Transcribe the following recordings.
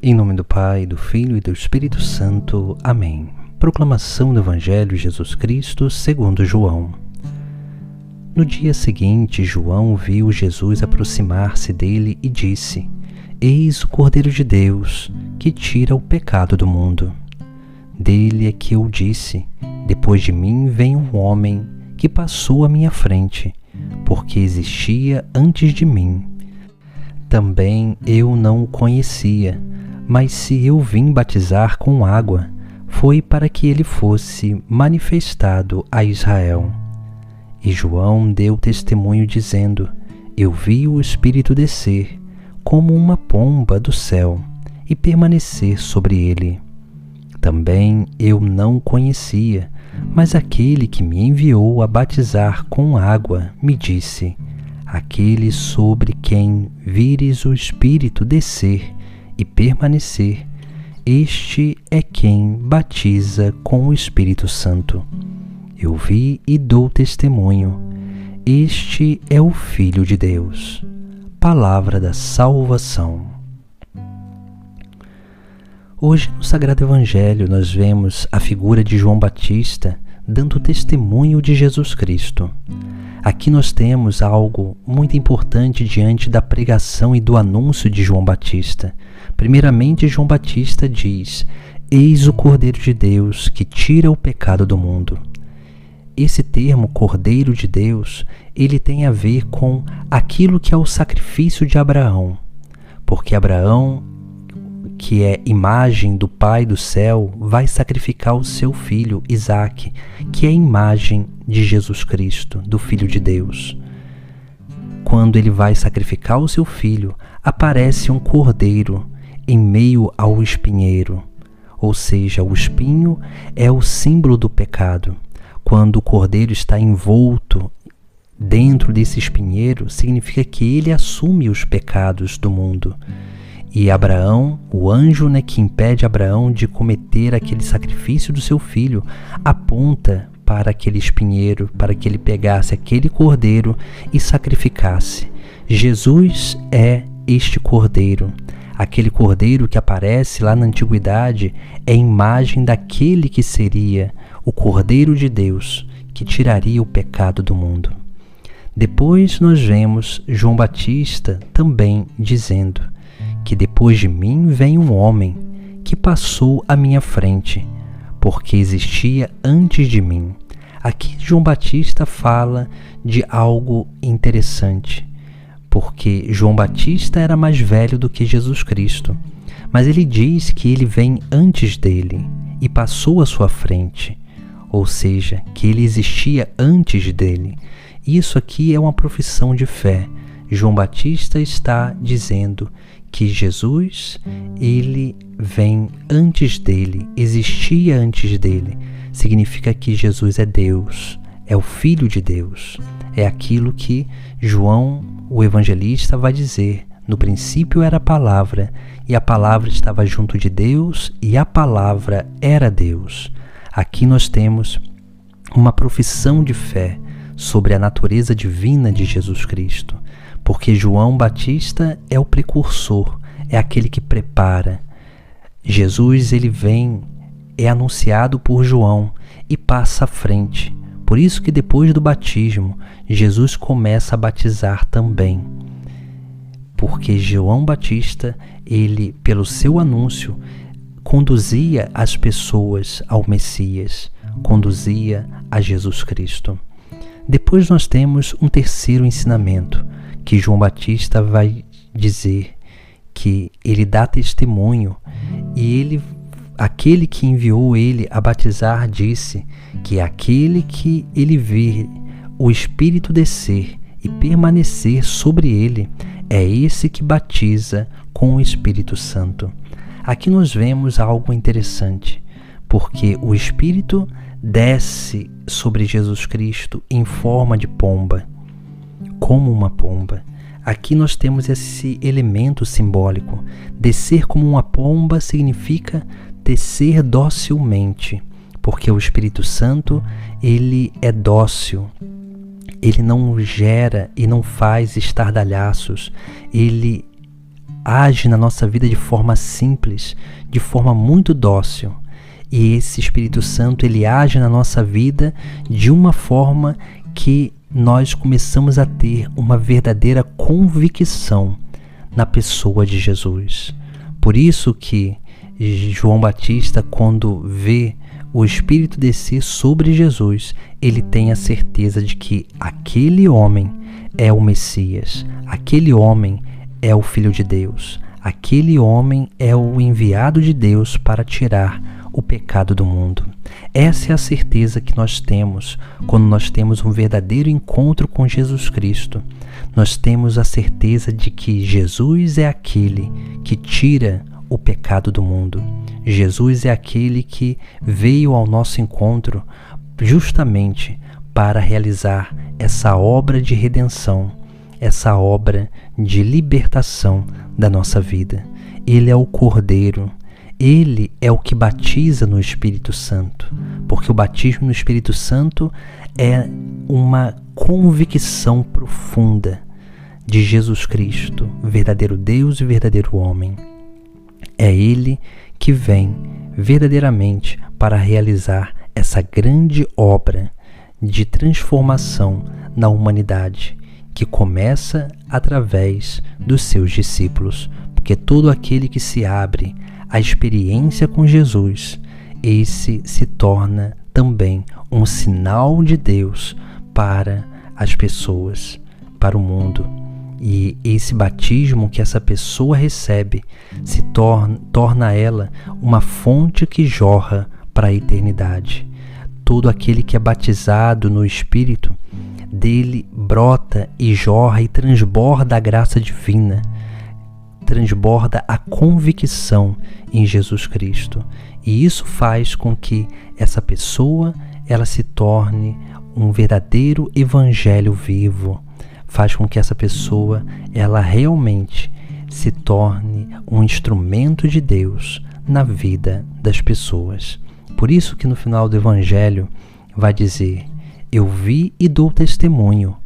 Em nome do Pai, do Filho e do Espírito Santo. Amém. Proclamação do Evangelho de Jesus Cristo segundo João. No dia seguinte, João viu Jesus aproximar-se dele e disse: Eis o Cordeiro de Deus, que tira o pecado do mundo. Dele é que eu disse: Depois de mim vem um homem que passou à minha frente, porque existia antes de mim. Também eu não o conhecia, mas se eu vim batizar com água, foi para que ele fosse manifestado a Israel. E João deu testemunho dizendo: Eu vi o Espírito descer, como uma pomba do céu, e permanecer sobre ele. Também eu não o conhecia, mas aquele que me enviou a batizar com água me disse: Aquele sobre quem vires o Espírito descer e permanecer, este é quem batiza com o Espírito Santo. Eu vi e dou testemunho: este é o Filho de Deus. Palavra da salvação. Hoje, no Sagrado Evangelho, nós vemos a figura de João Batista dando testemunho de Jesus Cristo. Aqui nós temos algo muito importante diante da pregação e do anúncio de João Batista. Primeiramente, João Batista diz: Eis o Cordeiro de Deus que tira o pecado do mundo. Esse termo Cordeiro de Deus, ele tem a ver com aquilo que é o sacrifício de Abraão. Porque Abraão, que é imagem do Pai do céu, vai sacrificar o seu filho Isaque, que é imagem de Jesus Cristo, do Filho de Deus. Quando ele vai sacrificar o seu filho, aparece um cordeiro em meio ao espinheiro, ou seja, o espinho é o símbolo do pecado. Quando o cordeiro está envolto dentro desse espinheiro, significa que ele assume os pecados do mundo. E Abraão, o anjo, que impede Abraão de cometer aquele sacrifício do seu filho, aponta para aquele espinheiro, para que ele pegasse aquele cordeiro e sacrificasse. Jesus é este cordeiro. Aquele cordeiro que aparece lá na antiguidade é imagem daquele que seria o Cordeiro de Deus, que tiraria o pecado do mundo. Depois nós vemos João Batista também dizendo que depois de mim vem um homem que passou à minha frente, porque existia antes de mim. Aqui João Batista fala de algo interessante, porque João Batista era mais velho do que Jesus Cristo, mas ele diz que ele vem antes dele e passou à sua frente, ou seja, que ele existia antes dele. Isso aqui é uma profissão de fé. João Batista está dizendo que Jesus, ele vem antes dele, existia antes dele. Significa que Jesus é Deus, é o Filho de Deus. É aquilo que João, o evangelista, vai dizer: no princípio era a palavra, e a palavra estava junto de Deus, e a palavra era Deus. Aqui nós temos uma profissão de fé sobre a natureza divina de Jesus Cristo, porque João Batista é o precursor, é aquele que prepara. Jesus, ele vem, é anunciado por João e passa à frente. Por isso que depois do batismo, Jesus começa a batizar também. Porque João Batista, ele, pelo seu anúncio, conduzia as pessoas ao Messias, conduzia a Jesus Cristo. Depois nós temos um terceiro ensinamento, que João Batista vai dizer que ele dá testemunho, e aquele que enviou ele a batizar disse que aquele que ele vê o Espírito descer e permanecer sobre ele é esse que batiza com o Espírito Santo. Aqui nós vemos algo interessante, porque o Espírito desce sobre Jesus Cristo em forma de pomba, como uma pomba. Aqui nós temos esse elemento simbólico. Descer como uma pomba significa descer docilmente, porque o Espírito Santo, ele é dócil. Ele não gera e não faz estardalhaços. Ele age na nossa vida de forma simples, de forma muito dócil. E esse Espírito Santo, ele age na nossa vida de uma forma que nós começamos a ter uma verdadeira convicção na pessoa de Jesus. Por isso que João Batista, quando vê o Espírito descer sobre Jesus, ele tem a certeza de que aquele homem é o Messias, aquele homem é o Filho de Deus, aquele homem é o enviado de Deus para tirar o pecado do mundo. Essa é a certeza que nós temos quando nós temos um verdadeiro encontro com Jesus Cristo. Nós temos a certeza de que Jesus é aquele que tira o pecado do mundo. Jesus é aquele que veio ao nosso encontro justamente para realizar essa obra de redenção, essa obra de libertação da nossa vida. Ele é o Cordeiro. Ele é o que batiza no Espírito Santo, porque o batismo no Espírito Santo é uma convicção profunda de Jesus Cristo, verdadeiro Deus e verdadeiro homem. É Ele que vem verdadeiramente para realizar essa grande obra de transformação na humanidade, que começa através dos seus discípulos, porque todo aquele que se abre à experiência com Jesus, esse se torna também um sinal de Deus para as pessoas, para o mundo. E esse batismo que essa pessoa recebe se torna ela uma fonte que jorra para a eternidade. Todo aquele que é batizado no Espírito, dele brota e jorra e transborda a graça divina, transborda a convicção em Jesus Cristo. E isso faz com que essa pessoa ela se torne um verdadeiro evangelho vivo. Faz com que essa pessoa ela realmente se torne um instrumento de Deus na vida das pessoas. Por isso que no final do Evangelho vai dizer: eu vi e dou testemunho,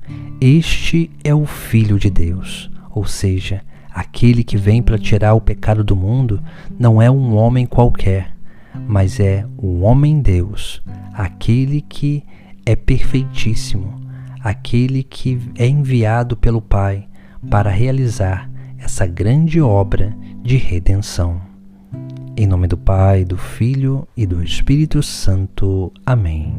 este é o Filho de Deus. Ou seja, aquele que vem para tirar o pecado do mundo não é um homem qualquer, mas é o homem Deus, aquele que é perfeitíssimo, aquele que é enviado pelo Pai para realizar essa grande obra de redenção. Em nome do Pai, do Filho e do Espírito Santo. Amém.